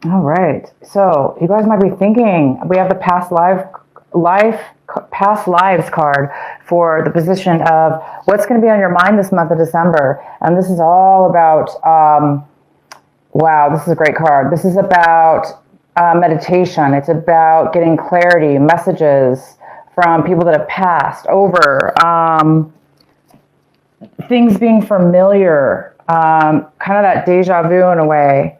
All right. So you guys might be thinking we have the past lives card for the position of what's going to be on your mind this month of December, and this is all about. Wow, this is a great card. This is about meditation. It's about getting clarity, messages from people that have passed over, things being familiar, kind of that deja vu in a way.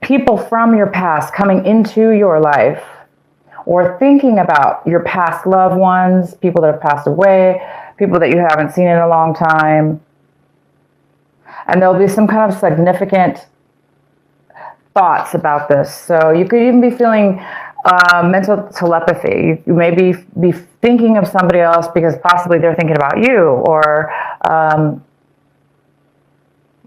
People from your past coming into your life or thinking about your past loved ones, people that have passed away, people that you haven't seen in a long time. And there'll be some kind of significant thoughts about this. So you could even be feeling mental telepathy. You may be thinking of somebody else because possibly they're thinking about you, or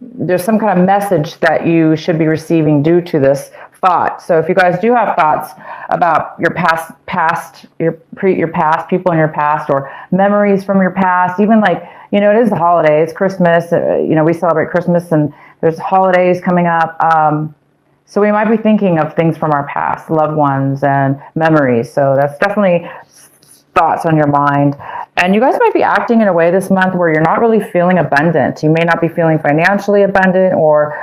there's some kind of message that you should be receiving due to this thought. So if you guys do have thoughts about your past, your past, people in your past, or memories from your past, even like, it is the holidays, Christmas, we celebrate Christmas and there's holidays coming up. So we might be thinking of things from our past, loved ones and memories. So that's definitely thoughts on your mind. And you guys might be acting in a way this month where you're not really feeling abundant. You may not be feeling financially abundant, or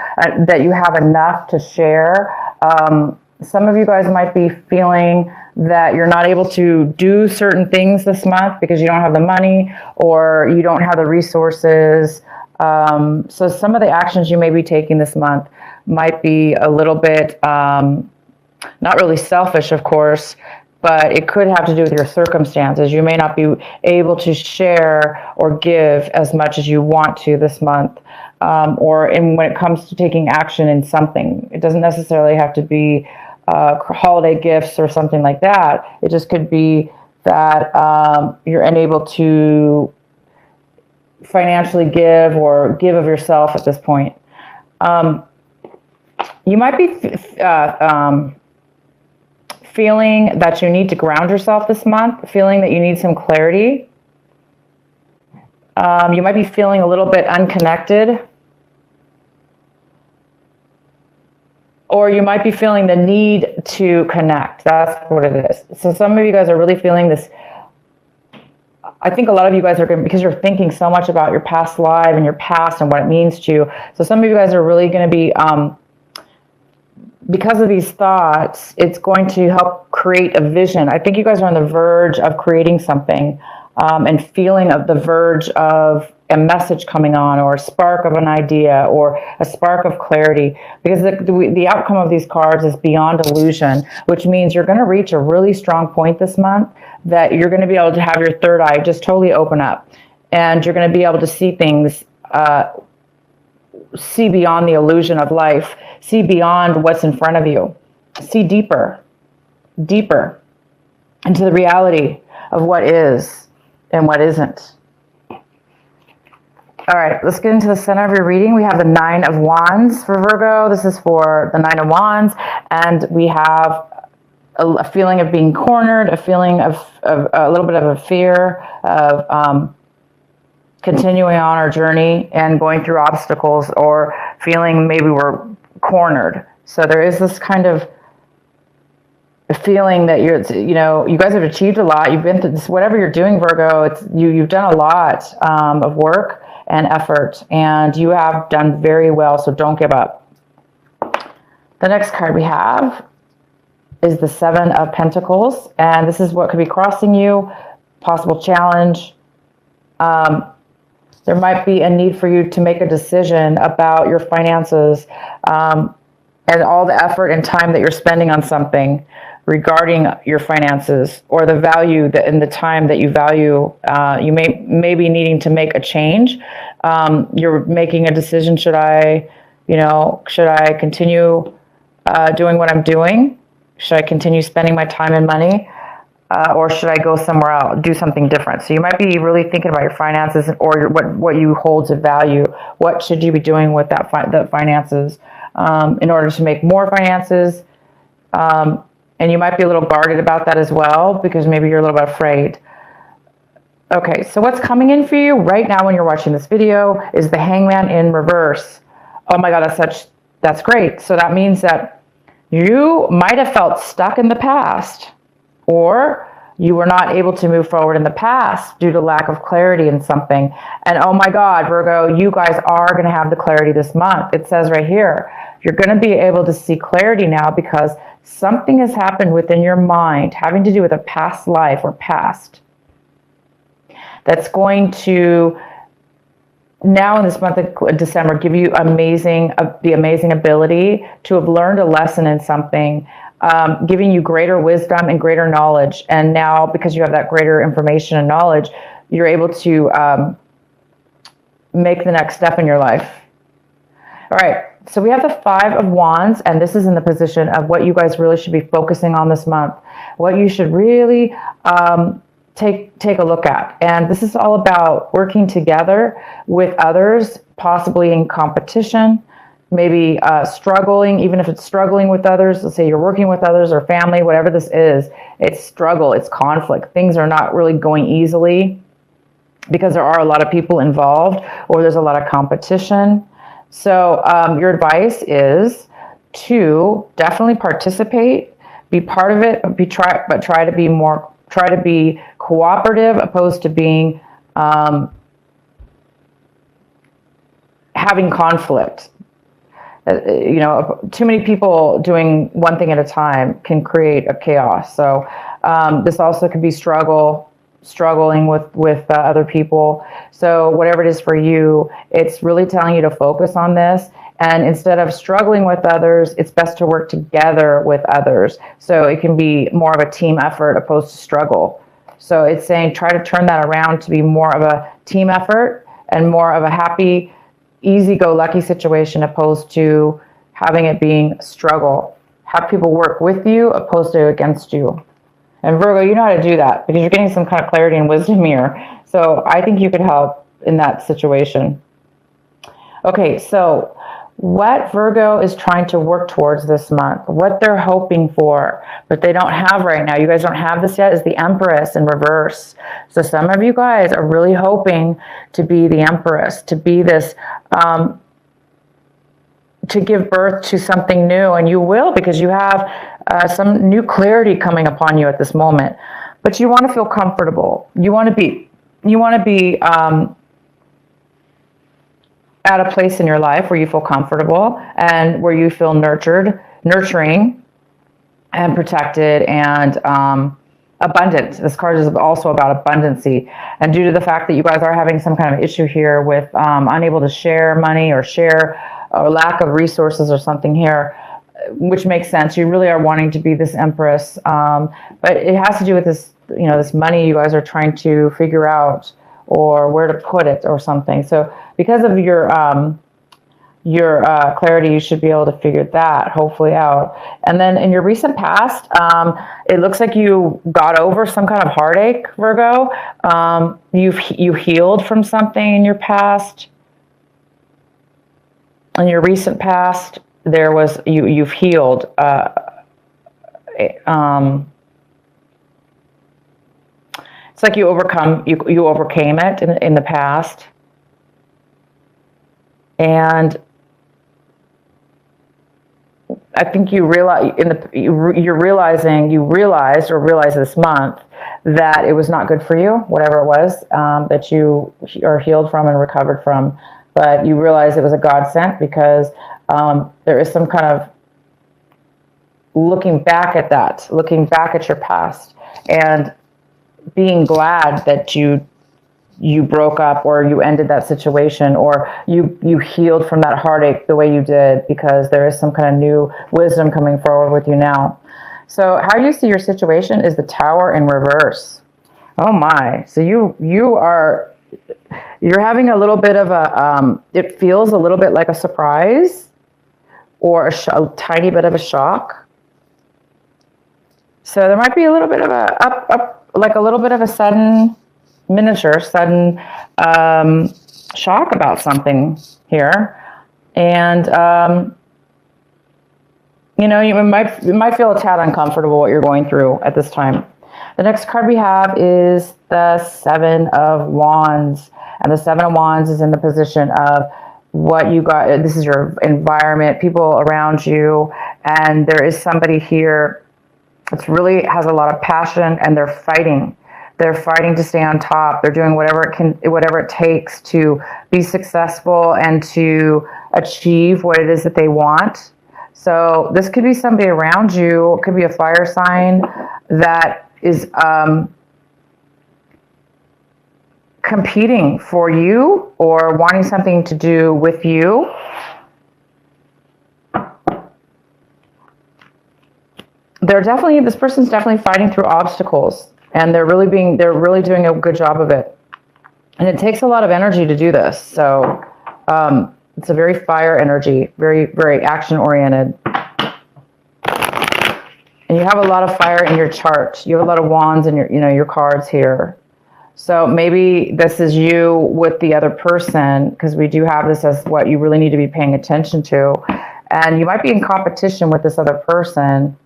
that you have enough to share. Some of you guys might be feeling that you're not able to do certain things this month because you don't have the money or you don't have the resources. So some of the actions you may be taking this month might be a little bit, not really selfish, of course, but it could have to do with your circumstances. You may not be able to share or give as much as you want to this month, or when it comes to taking action in something. It doesn't necessarily have to be holiday gifts or something like that. It just could be that you're unable to financially give or give of yourself at this point. You might be feeling that you need to ground yourself this month, feeling that you need some clarity. You might be feeling a little bit unconnected. Or you might be feeling the need to connect. That's what it is. So some of you guys are really feeling this. I think a lot of you guys are going, because you're thinking so much about your past life and your past and what it means to you. So some of you guys are really going to be, because of these thoughts, it's going to help create a vision. I think you guys are on the verge of creating something, and feeling of the verge of a message coming on, or a spark of an idea, or a spark of clarity, because the outcome of these cards is beyond illusion, which means you're going to reach a really strong point this month that you're going to be able to have your third eye just totally open up, and you're going to be able to see things, see beyond the illusion of life, see beyond what's in front of you, see deeper into the reality of what is and what isn't. All right, let's get into the center of your reading. We have the Nine of Wands for Virgo. This is for the Nine of Wands, and we have a feeling of being cornered, a feeling of a little bit of a fear of continuing on our journey and going through obstacles, or feeling maybe we're cornered. So there is this kind of feeling that you guys have achieved a lot. You've been through this, whatever you're doing, Virgo, you've done a lot of work and effort, and you have done very well, so don't give up. The next card we have is the Seven of Pentacles, and this is what could be crossing you, possible challenge. There might be a need for you to make a decision about your finances, and all the effort and time that you're spending on something regarding your finances, or the value that in the time that you value. You may be needing to make a change. You're making a decision. Should I continue doing what I'm doing? Should I continue spending my time and money? Or should I go somewhere else, do something different? So you might be really thinking about your finances, or what you hold to value. What should you be doing with the finances in order to make more finances? And you might be a little guarded about that as well, because maybe you're a little bit afraid. Okay, so what's coming in for you right now when you're watching this video is the Hangman in reverse. Oh my God, that's such That's great. So that means that you might have felt stuck in the past, or you were not able to move forward in the past due to lack of clarity in something. And oh my God, Virgo, you guys are going to have the clarity this month. It says right here, you're going to be able to see clarity now because something has happened within your mind having to do with a past life or past that's going to now in this month of December give you the amazing ability to have learned a lesson in something, giving you greater wisdom and greater knowledge. And now because you have that greater information and knowledge, you're able to make the next step in your life. All right, so we have the Five of Wands, and this is in the position of what you guys really should be focusing on this month, what you should really take a look at. And this is all about working together with others, possibly in competition, maybe struggling, even if it's struggling with others. Let's say you're working with others or family, whatever this is, it's struggle, it's conflict. Things are not really going easily because there are a lot of people involved or there's a lot of competition. So your advice is to definitely participate, be part of it, but try to be cooperative opposed to being having conflict. Too many people doing one thing at a time can create a chaos. So this also could be struggling with other people. So whatever it is for you, it's really telling you to focus on this. And instead of struggling with others, it's best to work together with others. So it can be more of a team effort opposed to struggle. So it's saying try to turn that around to be more of a team effort and more of a happy, easy-go-lucky situation opposed to having it being struggle. Have people work with you opposed to against you. And Virgo, you know how to do that because you're getting some kind of clarity and wisdom here. So I think you could help in that situation. Okay, so what Virgo is trying to work towards this month, what they're hoping for, but they don't have right now, you guys don't have this yet, is the Empress in reverse. So some of you guys are really hoping to be the Empress, to be this, to give birth to something new, and you will because you have some new clarity coming upon you at this moment. But you want to feel comfortable. You want to be at a place in your life where you feel comfortable and where you feel nurturing and protected and abundant. This card is also about abundancy. And due to the fact that you guys are having some kind of issue here with unable to share money or lack of resources or something here, which makes sense. You really are wanting to be this Empress. But it has to do with this, this money you guys are trying to figure out or where to put it or something. So because of your clarity, you should be able to figure that hopefully out. And then in your recent past, it looks like you got over some kind of heartache, Virgo. You healed from something in your past. In your recent past, there was you've healed. It's like you overcame it in the past, and I think you realize you realized this month that it was not good for you, whatever it was that you are healed from and recovered from. But you realize it was a godsend because there is some kind of looking back at your past and being glad that you broke up or you ended that situation or you healed from that heartache the way you did because there is some kind of new wisdom coming forward with you now. So how you see your situation is the Tower in reverse. Oh my. So you're having a little bit of a, it feels a little bit like a surprise or a tiny bit of a shock. So there might be a little bit of a little bit of a sudden shock about something here. And, you might feel a tad uncomfortable what you're going through at this time. The next card we have is the Seven of Wands. And the Seven of Wands is in the position of what you got. This is your environment, people around you, and there is somebody here that's really has a lot of passion, and they're fighting. They're fighting to stay on top. They're doing whatever it takes to be successful and to achieve what it is that they want. So this could be somebody around you. It could be a fire sign that is competing for you or wanting something to do with you. This person's definitely fighting through obstacles, and they're really doing a good job of it. And it takes a lot of energy to do this. So it's a very fire energy, very, very action oriented. And you have a lot of fire in your chart. You have a lot of wands in your cards here. So maybe this is you with the other person, because we do have this as what you really need to be paying attention to. And you might be in competition with this other person.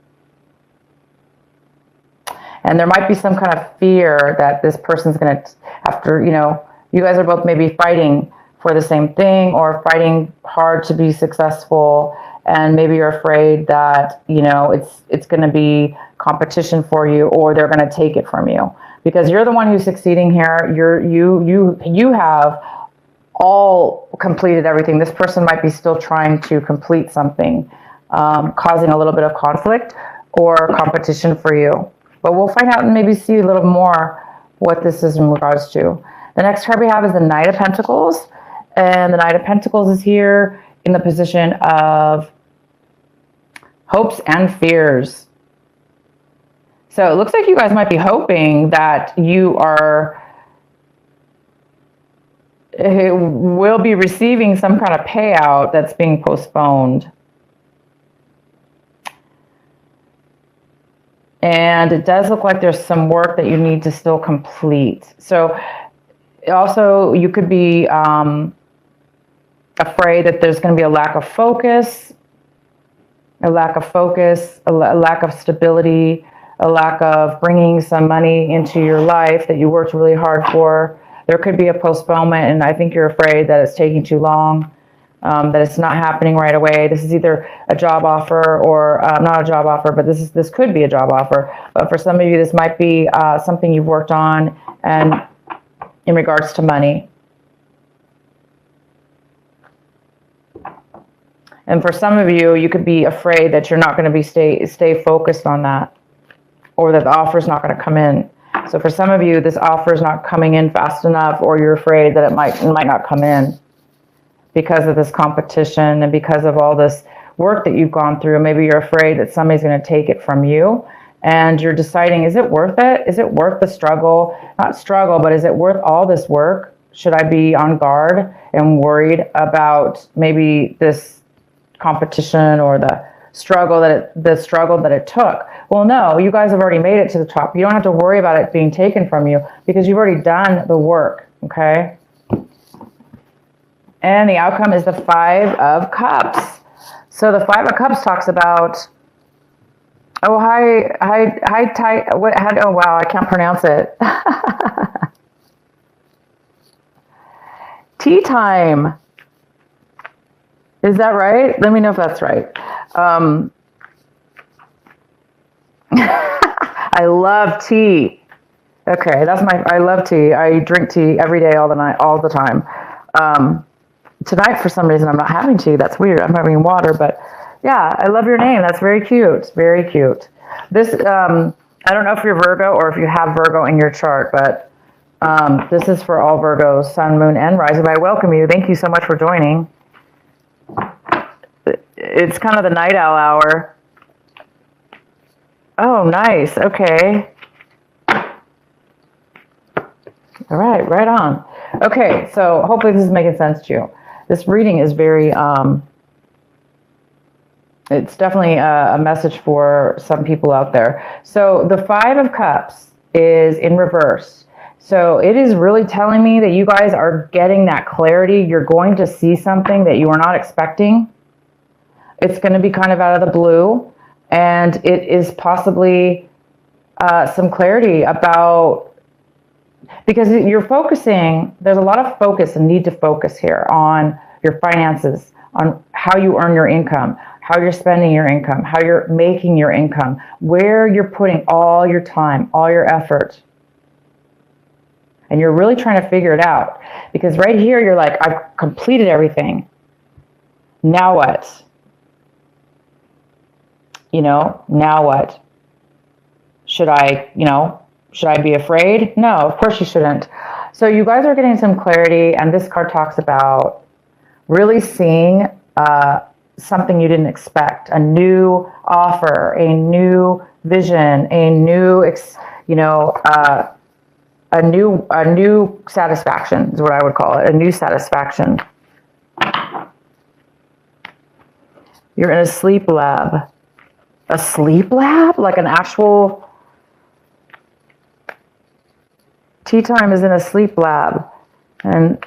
And there might be some kind of fear that this person's going to, after, you guys are both maybe fighting for the same thing or fighting hard to be successful. And maybe you're afraid that, it's going to be competition for you, or they're going to take it from you. Because you're the one who's succeeding here. You have all completed everything. This person might be still trying to complete something, causing a little bit of conflict or competition for you. But we'll find out and maybe see a little more what this is in regards to. The next card we have is the Knight of Pentacles. And the Knight of Pentacles is here in the position of hopes and fears. So it looks like you guys might be hoping that you will be receiving some kind of payout that's being postponed. And it does look like there's some work that you need to still complete. So also you could be afraid that there's going to be a lack of focus, a lack of stability, a lack of bringing some money into your life that you worked really hard for. There could be a postponement, and I think you're afraid that it's taking too long, that it's not happening right away. This is either a job offer or not a job offer, but this could be a job offer. But for some of you, this might be something you've worked on, and in regards to money. And for some of you, you could be afraid that you're not going to be stay focused on that, or that the offer is not going to come in. So for some of you, this offer is not coming in fast enough, or you're afraid that it might not come in because of this competition and because of all this work that you've gone through. Maybe you're afraid that somebody's going to take it from you, and you're deciding, is it worth it? Is it worth the struggle? Not struggle, but is it worth all this work? Should I be on guard and worried about maybe this competition or the struggle that it took? Well, no, you guys have already made it to the top. You don't have to worry about it being taken from you because you've already done the work, okay? And the outcome is the Five of Cups. So the Five of Cups talks about, oh, oh, wow, I can't pronounce it. Tea time. Is that right? Let me know if that's right. I love tea. Okay, I love tea. I drink tea every day, all the time. Tonight, for some reason, I'm not having tea. That's weird. I'm having water, but yeah, I love your name. That's very cute. Very cute. This, I don't know if you're Virgo or if you have Virgo in your chart, but this is for all Virgos, Sun, Moon, and Rising. I welcome you. Thank you so much for joining. It's kind of the night owl hour. Oh, nice. Okay. All right, right on. Okay, so hopefully this is making sense to you. This reading is very, it's definitely a message for some people out there. So the Five of Cups is in reverse. So it is really telling me that you guys are getting that clarity. You're going to see something that you were not expecting. It's going to be kind of out of the blue, and it is possibly some clarity about, because you're focusing, there's a lot of focus and need to focus here on your finances, on how you earn your income, how you're spending your income, how you're making your income, where you're putting all your time, all your effort. And you're really trying to figure it out. Because right here, you're like, I've completed everything. Now what? Now what? Should I be afraid? No, of course you shouldn't. So you guys are getting some clarity, and this card talks about really seeing something you didn't expect, a new offer, a new vision, a new, a new satisfaction is what I would call it, a new satisfaction. You're in a sleep lab. A sleep lab? Like an actual... Tea time is in a sleep lab. And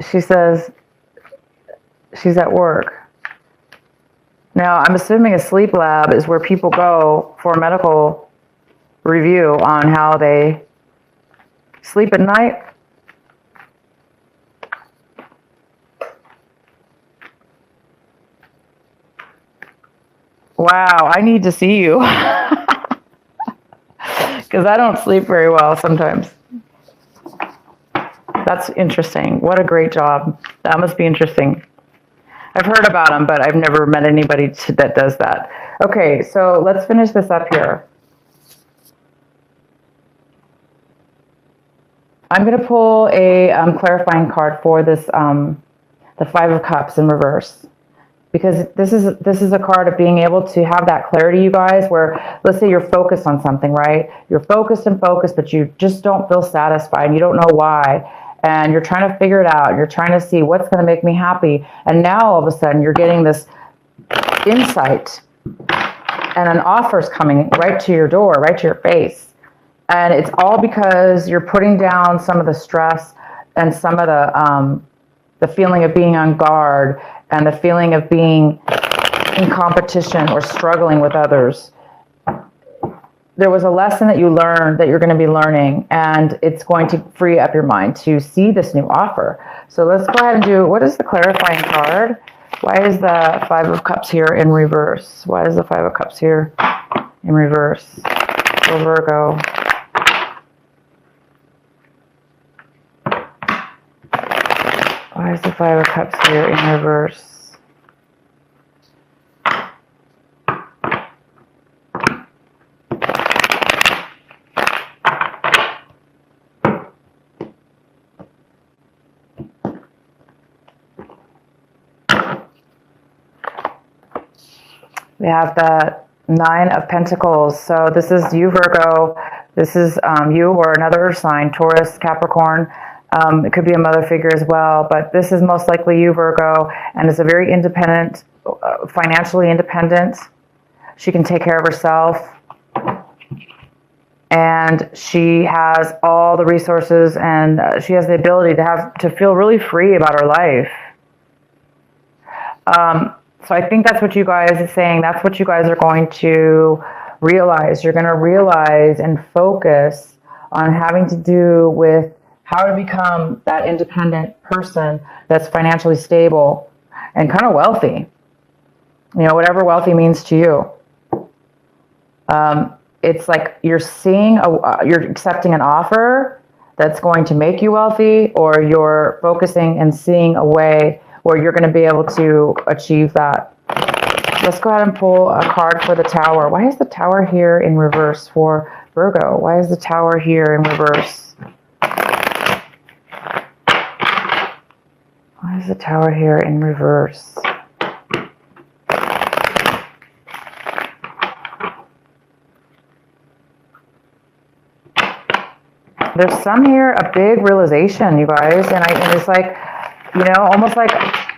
she says she's at work. Now, I'm assuming a sleep lab is where people go for a medical review on how they sleep at night. Wow, I need to see you. Because I don't sleep very well sometimes. That's interesting. What a great job. That must be interesting. I've heard about them, but I've never met anybody that does that. Okay, so let's finish this up here. I'm going to pull a clarifying card for this, the Five of Cups in reverse. Because this is a card of being able to have that clarity, you guys, where let's say you're focused on something, right? You're focused, but you just don't feel satisfied and you don't know why. And you're trying to figure it out. You're trying to see what's going to make me happy. And now all of a sudden you're getting this insight and an offer's coming right to your door, right to your face. And it's all because you're putting down some of the stress and some of the feeling of being on guard and the feeling of being in competition or struggling with others. There was a lesson that you learned that you're going to be learning, and it's going to free up your mind to see this new offer. So let's go ahead and do, what is the clarifying card? Why is the Five of Cups here in reverse? Why is the Five of Cups here in reverse for Virgo? Why is the Five of Cups here in reverse? We have the Nine of Pentacles. So this is you, Virgo. This is you or another earth sign, Taurus, Capricorn. It could be a mother figure as well, but this is most likely you, Virgo, and is a very independent, financially independent. She can take care of herself, and she has all the resources, and she has the ability to feel really free about her life. So I think that's what you guys are saying. That's what you guys are going to realize. You're going to realize and focus on having to do with how to become that independent person that's financially stable and kind of wealthy. You know, whatever wealthy means to you. It's like you're seeing, you're accepting an offer that's going to make you wealthy, or you're focusing and seeing a way where you're going to be able to achieve that. Let's go ahead and pull a card for the Tower. Why is the Tower here in reverse for Virgo? Why is the Tower here in reverse? Why is the Tower here in reverse? There's some here, a big realization, you guys. And it's like, you know, almost like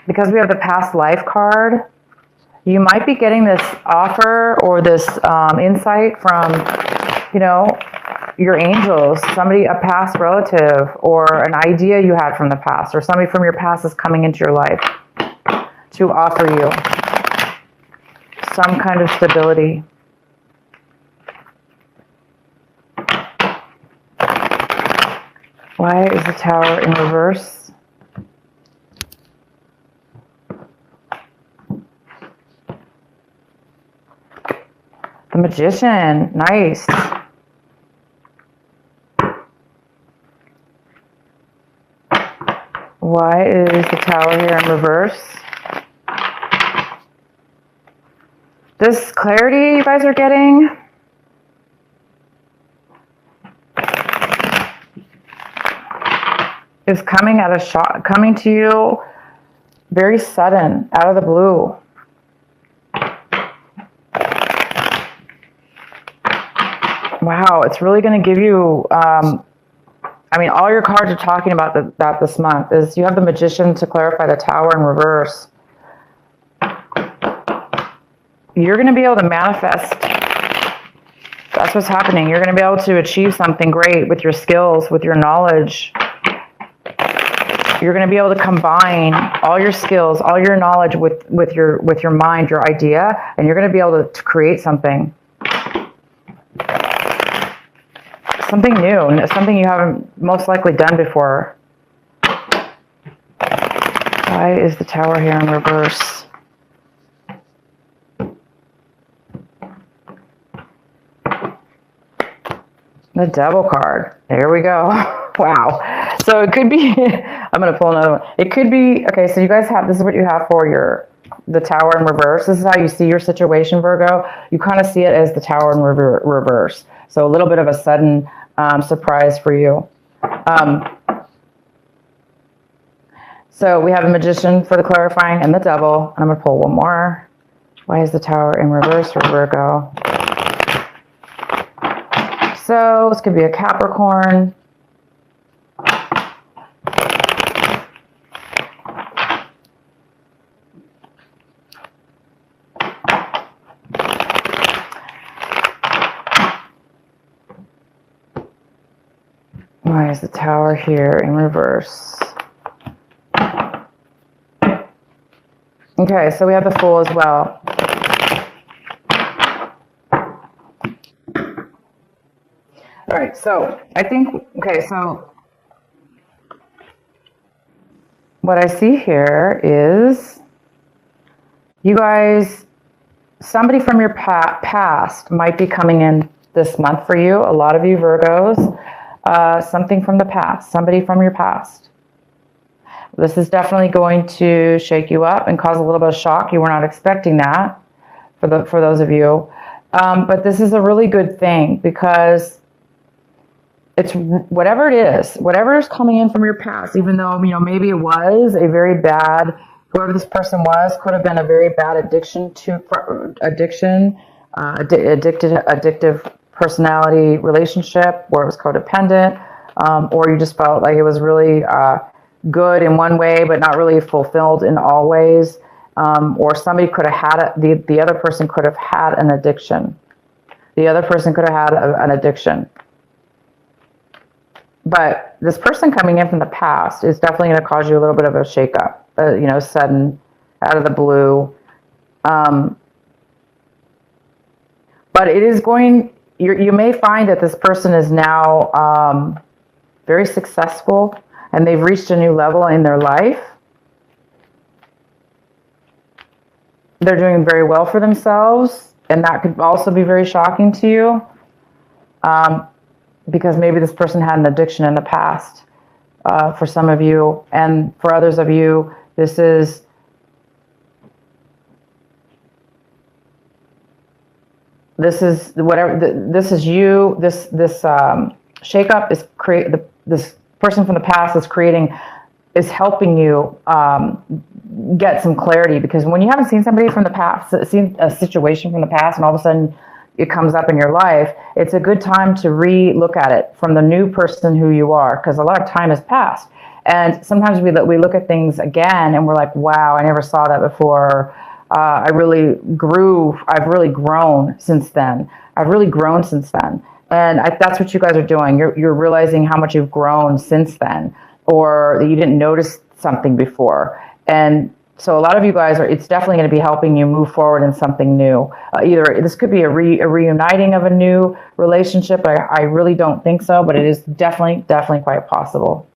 because we have the past life card, you might be getting this offer or this insight from, you know, your angels, somebody, a past relative, or an idea you had from the past, or somebody from your past is coming into your life to offer you some kind of stability. Why is the Tower in reverse? The Magician. Nice. Why is the Tower here in reverse? This clarity you guys are getting is coming at a shot, coming to you very sudden, out of the blue. Wow, it's really going to give you, I mean, all your cards are talking about that this month is you have the Magician to clarify the Tower in reverse. You're going to be able to manifest. That's what's happening. You're going to be able to achieve something great with your skills, with your knowledge. You're going to be able to combine all your skills, all your knowledge with your mind, your idea, and you're going to be able to create something. Something new, something you haven't most likely done before. Why is the Tower here in reverse? The Devil card. There we go. Wow. So it could be, I'm going to pull another one. It could be, okay, so you guys have, this is what you have for the Tower in reverse. This is how you see your situation, Virgo. You kind of see it as the Tower in reverse. So a little bit of a sudden surprise for you. So we have a Magician for the clarifying and the Devil. And I'm going to pull one more. Why is the Tower in reverse for Virgo? So this could be a Capricorn. Why is the Tower here in reverse? Okay, so we have the Fool as well. All right, so I think, okay, so what I see here is you guys, somebody from your past might be coming in this month for you. A lot of you Virgos, something from the past, somebody from your past. This is definitely going to shake you up and cause a little bit of shock. You were not expecting that for those of you. But this is a really good thing because it's whatever it is, whatever is coming in from your past, even though, you know, maybe it was a very bad, whoever this person was, could have been a very bad addictive personality relationship where it was codependent, or you just felt like it was really good in one way, but not really fulfilled in all ways, or somebody could have had it, the other person could have had an addiction. The other person could have had an addiction. But this person coming in from the past is definitely going to cause you a little bit of a shakeup, you know, sudden, out of the blue. But it is going, you may find that this person is now very successful and they've reached a new level in their life. They're doing very well for themselves, and that could also be very shocking to you. Because maybe this person had an addiction in the past for some of you, and for others of you, this is whatever. This is you. This shakeup is this person from the past is helping you get some clarity, because when you haven't seen somebody from the past, seen a situation from the past, and all of a sudden it comes up in your life, it's a good time to re-look at it from the new person who you are, because a lot of time has passed. And sometimes we look at things again and we're like, wow, I never saw that before. I've really grown since then. And that's what you guys are doing. You're realizing how much you've grown since then, or that you didn't notice something before. And so a lot of you guys it's definitely going to be helping you move forward in something new. Either this could be a reuniting of a new relationship. I really don't think so, but it is definitely quite possible.